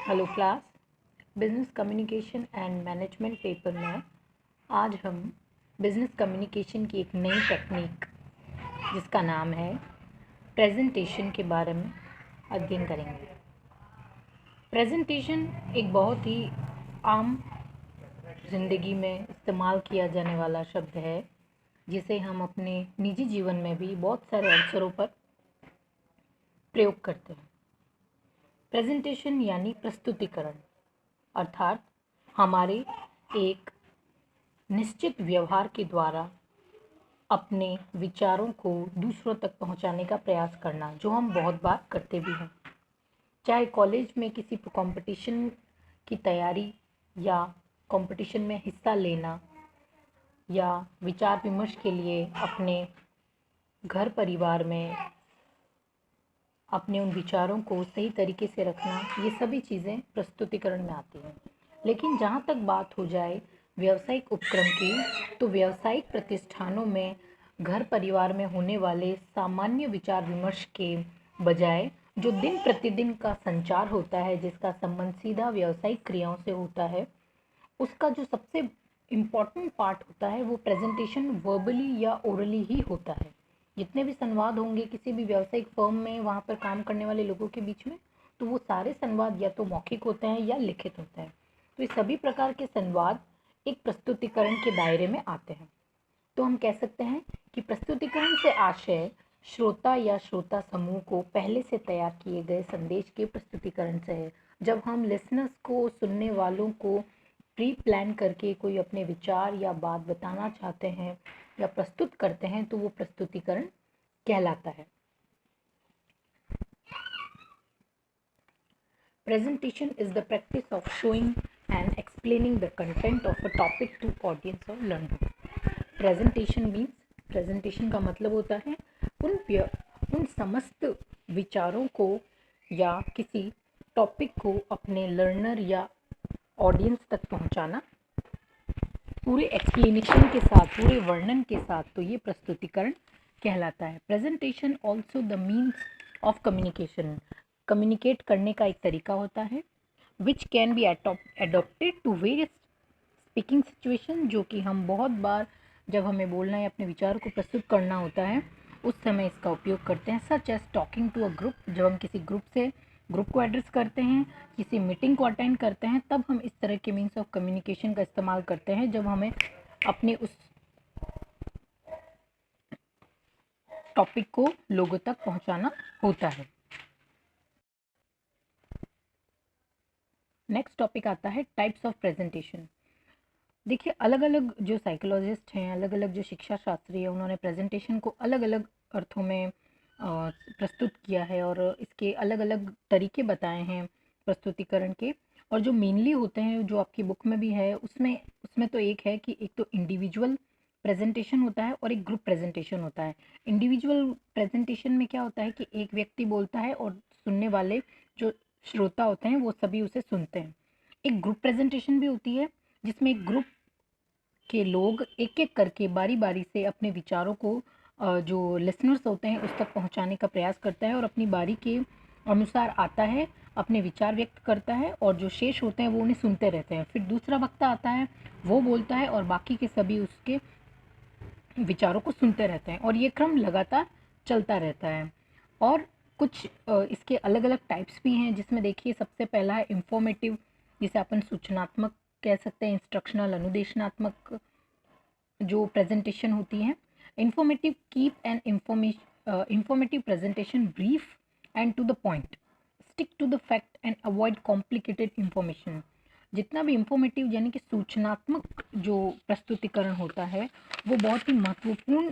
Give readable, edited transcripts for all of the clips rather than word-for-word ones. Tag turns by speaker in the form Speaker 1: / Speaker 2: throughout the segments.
Speaker 1: Hello class. Business communication and management paper में आज हम बिजनेस कम्युनिकेशन की एक नई टेक्निक जिसका नाम है प्रेजेंटेशन के बारे में अध्ययन करेंगे। प्रेजेंटेशन एक बहुत ही आम जिंदगी में इस्तेमाल किया जाने वाला शब्द है, जिसे हम अपने निजी जीवन में भी बहुत सारे अवसरों पर प्रयोग करते हैं। प्रेजेंटेशन यानी प्रस्तुतिकरण, अर्थात हमारे एक निश्चित व्यवहार के द्वारा अपने विचारों को दूसरों तक पहुंचाने का प्रयास करना, जो हम बहुत बार करते भी हैं। चाहे कॉलेज में किसी कंपटीशन की तैयारी या कंपटीशन में हिस्सा लेना या विचार विमर्श के लिए अपने घर परिवार में अपने उन विचारों को सही तरीके से रखना, ये सभी चीज़ें प्रस्तुतिकरण में आती हैं। लेकिन जहाँ तक बात हो जाए व्यावसायिक उपक्रम की, तो व्यावसायिक प्रतिष्ठानों में घर परिवार में होने वाले सामान्य विचार विमर्श के बजाय जो दिन प्रतिदिन का संचार होता है, जिसका संबंध सीधा व्यावसायिक क्रियाओं से होता है, उसका जो सबसे इम्पॉर्टेंट पार्ट होता है वो प्रेजेंटेशन वर्बली या ओरली ही होता है। जितने भी संवाद होंगे किसी भी व्यावसायिक फर्म में, वहाँ पर काम करने वाले लोगों के बीच में, तो वो सारे संवाद या तो मौखिक होते हैं या लिखित होते हैं। तो ये सभी प्रकार के संवाद एक प्रस्तुतिकरण के दायरे में आते हैं। तो हम कह सकते हैं कि प्रस्तुतिकरण से आशय श्रोता या श्रोता समूह को पहले से तैयार किए गए संदेश के प्रस्तुतिकरण से है। जब हम लिसनर्स को, सुनने वालों को प्री प्लान करके कोई अपने विचार या बात बताना चाहते हैं या प्रस्तुत करते हैं, तो वो प्रस्तुतिकरण कहलाता है। Presentation is the practice of showing and explaining the content of a topic to audience or learner. Presentation means, presentation का मतलब होता है उन समस्त विचारों को या किसी टॉपिक को अपने लर्नर या ऑडियंस तक पहुंचाना पूरे एक्सप्लेनेशन के साथ, पूरे वर्णन के साथ, तो ये प्रस्तुतिकरण कहलाता है। Presentation also the means of communication, communicate करने का एक तरीका होता है, which can be adopted to various speaking situation, जो कि हम बहुत बार जब हमें बोलना है, अपने विचार को प्रस्तुत करना होता है, उस समय इसका उपयोग करते हैं। Such as talking to a group, जब हम किसी ग्रुप को एड्रेस करते हैं, किसी मीटिंग को अटेंड करते हैं, तब हम इस तरह के मीन्स ऑफ कम्युनिकेशन का इस्तेमाल करते हैं, जब हमें अपने उस टॉपिक को लोगों तक पहुंचाना होता है। नेक्स्ट टॉपिक आता है टाइप्स ऑफ प्रेजेंटेशन। देखिए, अलग अलग जो साइकोलॉजिस्ट हैं, अलग अलग जो शिक्षा शास्त्री है, उन्होंने प्रेजेंटेशन को अलग अलग अर्थों में प्रस्तुत किया है और इसके अलग अलग तरीके बताए हैं प्रस्तुतिकरण के। और जो मेनली होते हैं, जो आपकी बुक में भी है, उसमें तो एक है कि एक तो इंडिविजुअल प्रेजेंटेशन होता है और एक ग्रुप प्रेजेंटेशन होता है। इंडिविजुअल प्रेजेंटेशन में क्या होता है कि एक व्यक्ति बोलता है और सुनने वाले जो श्रोता होते हैं वो सभी उसे सुनते हैं। एक ग्रुप प्रेजेंटेशन भी होती है, जिसमें एक ग्रुप के लोग एक एक करके बारी बारी से अपने विचारों को जो लिसनर्स होते हैं उस तक पहुंचाने का प्रयास करता है और अपनी बारी के अनुसार आता है, अपने विचार व्यक्त करता है, और जो शेष होते हैं वो उन्हें सुनते रहते हैं। फिर दूसरा वक्ता आता है, वो बोलता है और बाकी के सभी उसके विचारों को सुनते रहते हैं, और ये क्रम लगातार चलता रहता है। और कुछ इसके अलग अलग टाइप्स भी हैं, जिसमें देखिए सबसे पहला है इंफॉर्मेटिव, जिसे अपन सूचनात्मक कह सकते हैं, इंस्ट्रक्शनल, अनुदेशनात्मक जो प्रेजेंटेशन होती है। Informative keep an informative presentation brief and to the point, stick to the fact and avoid complicated information. जितना भी इंफॉर्मेटिव यानी कि सूचनात्मक जो प्रस्तुतिकरण होता है, वो बहुत ही महत्वपूर्ण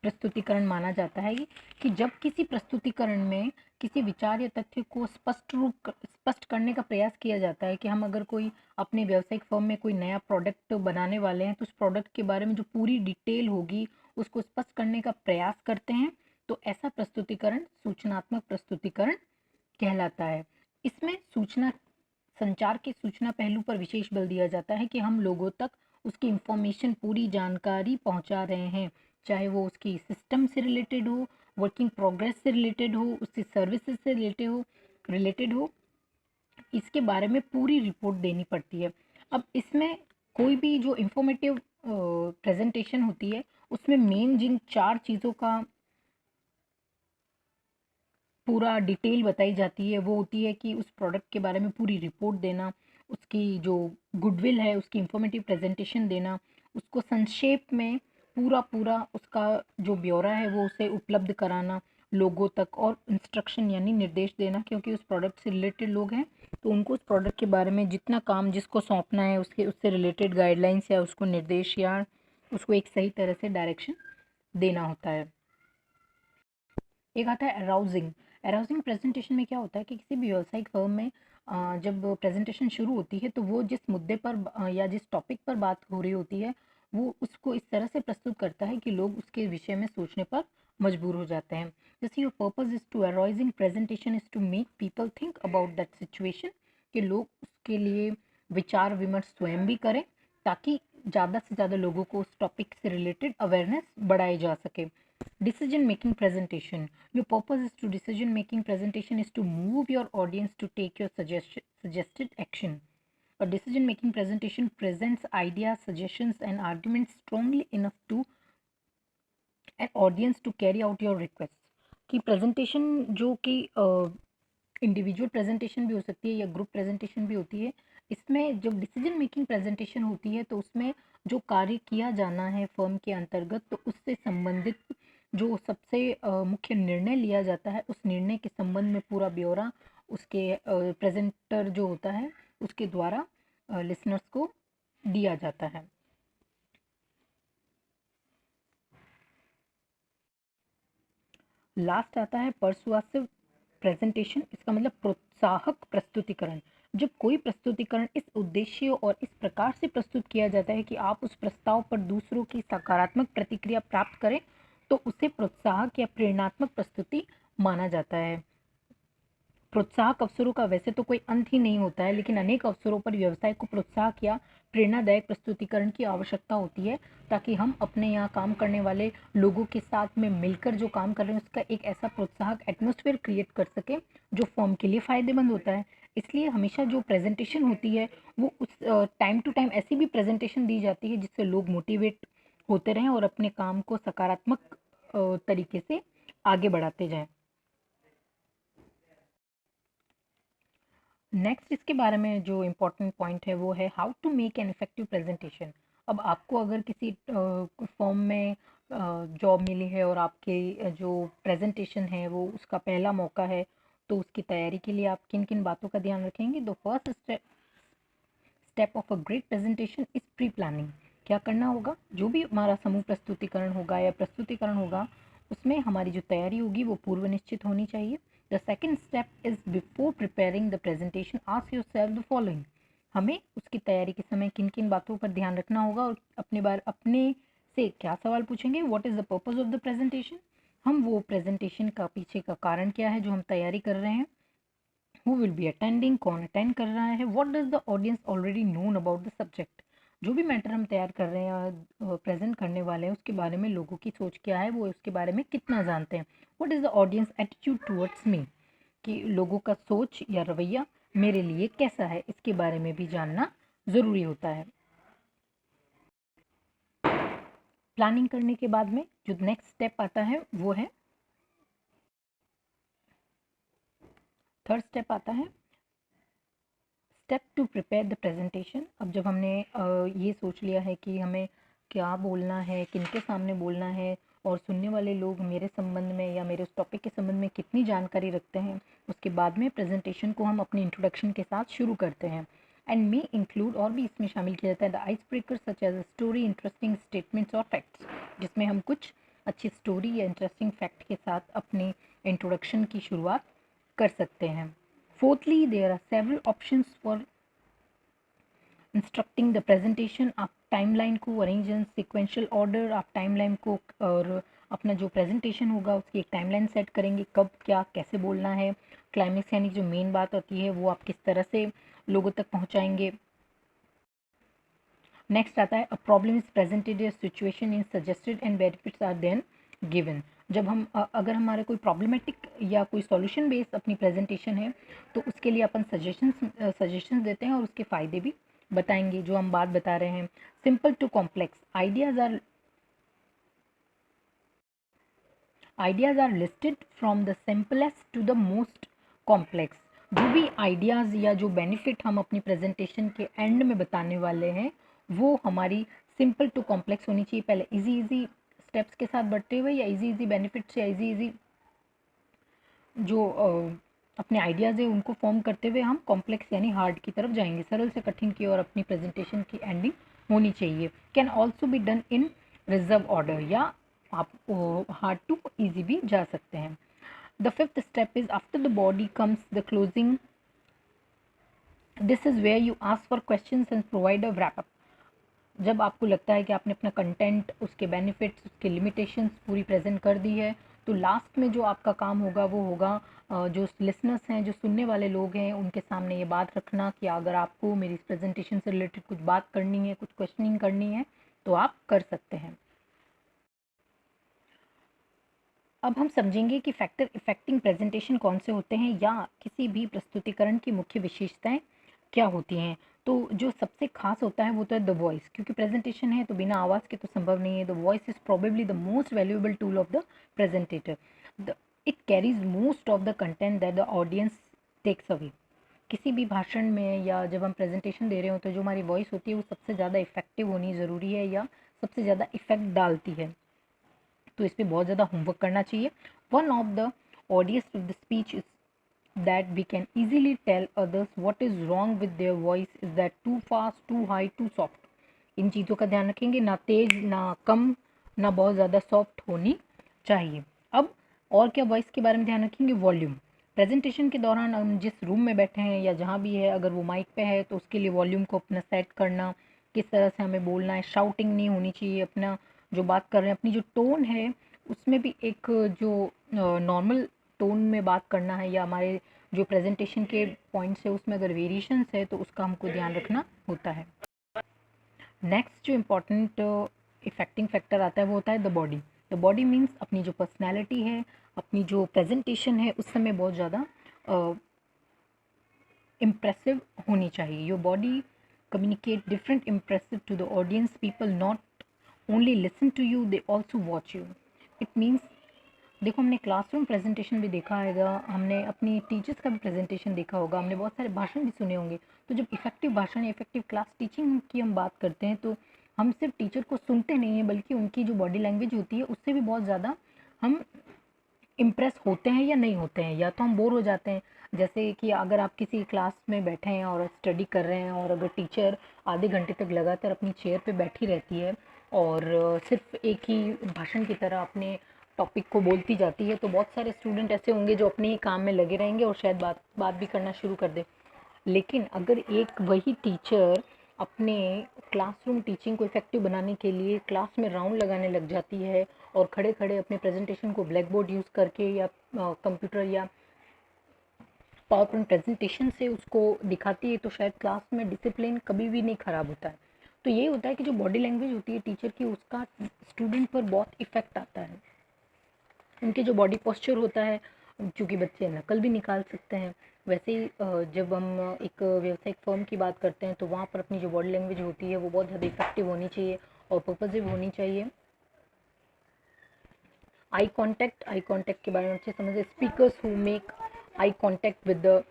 Speaker 1: प्रस्तुतिकरण माना जाता है कि जब किसी प्रस्तुतिकरण में किसी विचार या तथ्य को स्पष्ट करने का प्रयास किया जाता है कि हम अगर कोई अपने व्यावसायिक फर्म में कोई नया प्रोडक्ट बनाने वाले हैं, तो उस प्रोडक्ट के बारे में जो पूरी डिटेल होगी उसको स्पष्ट करने का प्रयास करते हैं, तो ऐसा प्रस्तुतिकरण सूचनात्मक प्रस्तुतिकरण कहलाता है। इसमें संचार के सूचना पहलू पर विशेष बल दिया जाता है कि हम लोगों तक उसकी इंफॉर्मेशन, पूरी जानकारी पहुंचा रहे हैं, चाहे वो उसकी सिस्टम से रिलेटेड हो, वर्किंग प्रोग्रेस से रिलेटेड हो, उसकी सर्विसेज से रिलेटेड हो, इसके बारे में पूरी रिपोर्ट देनी पड़ती है। अब इसमें कोई भी जो इंफॉर्मेटिव प्रेजेंटेशन होती है उसमें मेन जिन 4 चीज़ों का पूरा डिटेल बताई जाती है वो होती है कि उस प्रोडक्ट के बारे में पूरी रिपोर्ट देना, उसकी जो गुडविल है उसकी इंफॉर्मेटिव प्रेजेंटेशन देना, उसको संक्षेप में पूरा उसका जो ब्यौरा है वो उसे उपलब्ध कराना लोगों तक, और इंस्ट्रक्शन यानी निर्देश देना, क्योंकि उस प्रोडक्ट से रिलेटेड लोग हैं तो उनको उस प्रोडक्ट के बारे में जितना काम जिसको सौंपना है उसके उससे रिलेटेड गाइडलाइंस या उसको निर्देश या उसको एक सही तरह से डायरेक्शन देना होता है। एक आता है अराउजिंग। अराउजिंग प्रेजेंटेशन में क्या होता है कि किसी भी व्यावसायिक फर्म में जब प्रेजेंटेशन शुरू होती है तो वो जिस मुद्दे पर या जिस टॉपिक पर बात हो रही होती है वो उसको इस तरह से प्रस्तुत करता है कि लोग उसके विषय में सोचने पर मजबूर हो जाते हैं। जैसे your purpose is to arousing presentation is to make people think about that situation, कि लोग उसके लिए विचार विमर्श स्वयं भी करें ताकि ज़्यादा से ज़्यादा लोगों को उस टॉपिक से रिलेटेड अवेयरनेस बढ़ाई जा सके। Decision making presentation. Your purpose is to decision making presentation is to move your audience to take your suggested action. A decision making presentation presents ideas, suggestions and arguments strongly enough to an audience to carry out your requests. कि presentation जो कि individual presentation भी हो सकती है या group presentation भी होती है, इसमें जब डिसीजन मेकिंग प्रेजेंटेशन होती है तो उसमें जो कार्य किया जाना है फर्म के अंतर्गत तो उससे संबंधित जो सबसे मुख्य निर्णय लिया जाता है उस निर्णय के संबंध में पूरा ब्यौरा उसके प्रेजेंटर जो होता है उसके द्वारा लिसनर्स को दिया जाता है। लास्ट आता है परसुआसिव प्रेजेंटेशन। इसका मतलब प्रोत्साहक प्रस्तुतिकरण। जब कोई प्रस्तुतिकरण इस उद्देश्य और इस प्रकार से प्रस्तुत किया जाता है कि आप उस प्रस्ताव पर दूसरों की सकारात्मक प्रतिक्रिया प्राप्त करें तो उसे प्रोत्साहक या प्रेरणात्मक प्रस्तुति माना जाता है। प्रोत्साहक अवसरों का वैसे तो कोई अंत ही नहीं होता है, लेकिन अनेक अवसरों पर व्यवसाय को प्रोत्साहक या प्रेरणादायक प्रस्तुतिकरण की आवश्यकता होती है ताकि हम अपने यहाँ काम करने वाले लोगों के साथ में मिलकर जो काम कर रहे हैं उसका एक ऐसा प्रोत्साहक एटमॉस्फेयर क्रिएट कर सके जो फर्म के लिए फ़ायदेमंद होता है। इसलिए हमेशा जो प्रेजेंटेशन होती है वो उस टाइम टू टाइम ऐसी भी प्रेजेंटेशन दी जाती है जिससे लोग मोटिवेट होते रहें और अपने काम को सकारात्मक तरीके से आगे बढ़ाते जाएं। नेक्स्ट इसके बारे में जो इम्पोर्टेंट पॉइंट है वो है how to make an effective presentation. अब आपको अगर किसी फॉर्म में जॉब मिली है और आपके जो प्रेजेंटेशन है वो उसका पहला मौका है तो उसकी तैयारी के लिए आप किन किन बातों का ध्यान रखेंगे। The first step of a great presentation is pre planning. क्या करना होगा, जो भी हमारा समूह प्रस्तुतिकरण होगा या प्रस्तुतिकरण होगा उसमें हमारी जो तैयारी होगी वो पूर्व निश्चित होनी चाहिए। The second step is before preparing the presentation ask yourself the following. हमें उसकी तैयारी के समय किन किन बातों पर ध्यान रखना होगा और अपने से क्या सवाल पूछेंगे। What is the purpose of the presentation, हम वो प्रेजेंटेशन का पीछे का कारण क्या है जो हम तैयारी कर रहे हैं। हु विल बी अटेंडिंग, कौन अटेंड कर रहा है। What does the audience already known about the subject, जो भी मैटर हम तैयार कर रहे हैं प्रेजेंट करने वाले हैं उसके बारे में लोगों की सोच क्या है, वो उसके बारे में कितना जानते हैं। What is the audience attitude towards me, कि लोगों का सोच या रवैया मेरे लिए कैसा है, इसके बारे में भी जानना ज़रूरी होता है। प्लानिंग करने के बाद में जो नेक्स्ट स्टेप आता है वो है थर्ड स्टेप आता है step to prepare the presentation. अब जब हमने ये सोच लिया है कि हमें क्या बोलना है, किनके सामने बोलना है और सुनने वाले लोग मेरे संबंध में या मेरे उस टॉपिक के संबंध में कितनी जानकारी रखते हैं, उसके बाद में प्रेजेंटेशन को हम अपनी इंट्रोडक्शन के साथ शुरू करते हैं। एंड मे इंक्लूड, और भी इसमें शामिल किया जाता है, the ice breaker such as story, interesting statements और फैक्ट्स, जिसमें हम कुछ अच्छी स्टोरी या इंटरेस्टिंग फैक्ट के साथ अपने इंट्रोडक्शन की शुरुआत कर सकते हैं। Fourthly, there are several options for instructing the presentation. आप टाइमलाइन को अरेंज इन सिक्वेंशियल ऑर्डर, आप टाइमलाइन को और अपना जो प्रेजेंटेशन होगा उसकी एक टाइमलाइन सेट करेंगे, कब क्या कैसे बोलना है। क्लाइमेक्स यानी जो मेन बात होती है वो आप किस तरह से लोगों तक पहुंचाएंगे। नेक्स्ट आता है a problem is presented, a situation is suggested and benefits are then given. जब हम अगर हमारे कोई प्रॉब्लमेटिक या कोई सॉल्यूशन बेस्ड अपनी प्रेजेंटेशन है तो उसके लिए अपन सजेशंस देते हैं और उसके फ़ायदे भी बताएंगे जो हम बात बता रहे हैं। Simple to complex ideas are listed from the simplest to the most complex. जो भी आइडियाज़ या जो बेनिफिट हम अपनी प्रेजेंटेशन के एंड में बताने वाले हैं वो हमारी सिंपल टू कॉम्प्लेक्स होनी चाहिए। पहले इजी इजी स्टेप्स के साथ बढ़ते हुए या इजी इजी बेनिफिट्स या इजी इजी जो अपने आइडियाज़ है उनको फॉर्म करते हुए हम कॉम्प्लेक्स यानी हार्ड की तरफ जाएंगे। सरल से कठिन की ओर अपनी प्रेजेंटेशन की एंडिंग होनी चाहिए। Can also be done in reserve order, या आप हार्ड टू इजी भी जा सकते हैं। The fifth step is after the body comes the closing. This is where you ask for questions and provide a wrap up. जब आपको लगता है कि आपने अपना कंटेंट, उसके बेनिफिट्स, उसके लिमिटेशंस पूरी प्रेजेंट कर दी है, तो लास्ट में जो आपका काम होगा वो होगा जो लिसनर्स हैं, जो सुनने वाले लोग हैं, उनके सामने ये बात रखना कि अगर आपको मेरी इस प्रेजेंटेशन से रिलेटेड कुछ बात करनी है, कुछ क्वेश्चनिंग करनी है तो आप कर सकते हैं। अब हम समझेंगे कि फैक्टर इफेक्टिंग प्रेजेंटेशन कौन से होते हैं या किसी भी प्रस्तुतिकरण की मुख्य विशेषताएं क्या होती हैं। तो जो सबसे खास होता है वो तो है द वॉइस, क्योंकि प्रेजेंटेशन है तो बिना आवाज़ के तो संभव नहीं है। The voice is probably the most valuable tool of the presentator. It carries most of the content that the audience takes away. किसी भी भाषण में या जब हम प्रेजेंटेशन दे रहे हो तो जो हमारी वॉइस होती है वो सबसे ज़्यादा इफेक्टिव होनी ज़रूरी है या सबसे ज़्यादा इफेक्ट डालती है। तो इस पर बहुत ज़्यादा होमवर्क करना चाहिए। One of the audience of the speech is that we can easily tell others what is wrong with their voice is that too fast, too high, too soft। इन चीज़ों का ध्यान रखेंगे, ना तेज ना कम ना बहुत ज़्यादा सॉफ्ट होनी चाहिए। अब और क्या वॉइस के बारे में ध्यान रखेंगे, वॉल्यूम। प्रेजेंटेशन के दौरान हम जिस रूम में बैठे हैं या जहाँ भी है, अगर वो माइक पे है तो उसके लिए वॉल्यूम को अपना सेट करना, किस तरह से हमें बोलना है, शाउटिंग नहीं होनी चाहिए। अपना जो बात कर रहे हैं, अपनी जो टोन है उसमें भी एक जो नॉर्मल टोन में बात करना है, या हमारे जो प्रेजेंटेशन के पॉइंट्स है उसमें अगर वेरिएशंस है तो उसका हमको ध्यान रखना होता है। नेक्स्ट जो इम्पोर्टेंट इफेक्टिंग फैक्टर आता है वो होता है the body. The body means अपनी जो पर्सनैलिटी है, अपनी जो प्रेजेंटेशन है उस समय बहुत ज़्यादा इम्प्रेसिव होनी चाहिए। Your body communicate different impressive to the audience. People not only listen to you, they also watch you. It means, देखो हमने क्लासरूम प्रेजेंटेशन भी देखा होगा, हमने अपनी टीचर्स का भी प्रेजेंटेशन देखा होगा, हमने बहुत सारे भाषण भी सुने होंगे। तो जब इफेक्टिव भाषण या इफेक्टिव क्लास टीचिंग की हम बात करते हैं तो हम सिर्फ टीचर को सुनते नहीं हैं बल्कि उनकी जो बॉडी लैंग्वेज होती है उससे भी बहुत ज़्यादा हम इम्प्रेस होते हैं या नहीं होते हैं, या तो हम बोर हो जाते हैं। जैसे कि अगर आप किसी क्लास में बैठे हैं और स्टडी कर रहे हैं और अगर टीचर आधे घंटे तक लगातार अपनी चेयर पे बैठी रहती है और सिर्फ एक ही भाषण की तरह अपने टॉपिक को बोलती जाती है, तो बहुत सारे स्टूडेंट ऐसे होंगे जो अपने ही काम में लगे रहेंगे और शायद बात बात भी करना शुरू कर दे। लेकिन अगर एक वही टीचर अपने क्लासरूम टीचिंग को इफ़ेक्टिव बनाने के लिए क्लास में राउंड लगाने लग जाती है और खड़े खड़े अपने प्रेजेंटेशन को ब्लैक बोर्ड यूज़ करके या कंप्यूटर या पावर पॉइंट प्रेजेंटेशन से उसको दिखाती है, तो शायद क्लास में डिसिप्लिन कभी भी नहीं ख़राब होता है। तो ये होता है कि जो बॉडी लैंग्वेज होती है टीचर की उसका स्टूडेंट पर बहुत इफ़ेक्ट आता है। उनके जो बॉडी पोस्चर होता है, क्योंकि बच्चे नकल भी निकाल सकते हैं, वैसे ही जब हम एक व्यावसायिक फर्म की बात करते हैं तो वहाँ पर अपनी जो बॉडी लैंग्वेज होती है वो बहुत ज़्यादा इफेक्टिव होनी चाहिए और पर्पसिव होनी चाहिए। आई कॉन्टैक्ट के बारे में अच्छे समझे। Speakers who make eye contact with the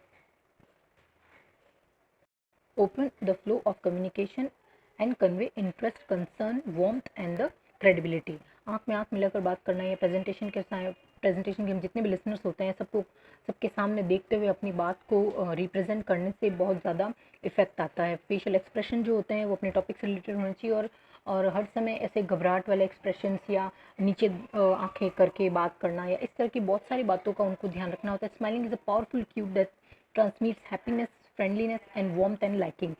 Speaker 1: open the flow of communication and convey interest, concern, warmth and the credibility। आँख में आँख मिलाकर बात करना, या प्रेजेंटेशन के हम जितने भी लिसनर्स होते हैं सबको सबके सामने देखते हुए अपनी बात को रिप्रेजेंट करने से बहुत ज़्यादा इफेक्ट आता है। फेशियल एक्सप्रेशन जो होते हैं वो अपने टॉपिक से रिलेटेड होने चाहिए और हर समय ऐसे घबराहट वाले एक्सप्रेशंस या नीचे आंखें करके बात करना या इस तरह की बहुत सारी बातों का उनको ध्यान रखना होता है। Smiling is a powerful Q that transmits happiness, friendliness and warmth and likings.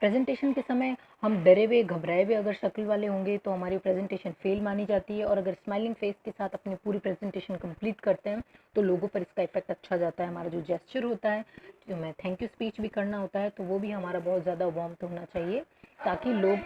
Speaker 1: Presentation के समय हम डरे हुए घबराए हुए अगर शक्ल वाले होंगे तो हमारी प्रेजेंटेशन फेल मानी जाती है, और अगर स्माइलिंग फेस के साथ अपनी पूरी प्रेजेंटेशन कंप्लीट करते हैं तो लोगों पर इसका इफेक्ट अच्छा जाता है। हमारा जो जेस्चर होता है, जो हमें थैंक यू स्पीच भी करना होता है, तो वो भी हमारा बहुत ज़्यादा वार्म होना चाहिए ताकि लोग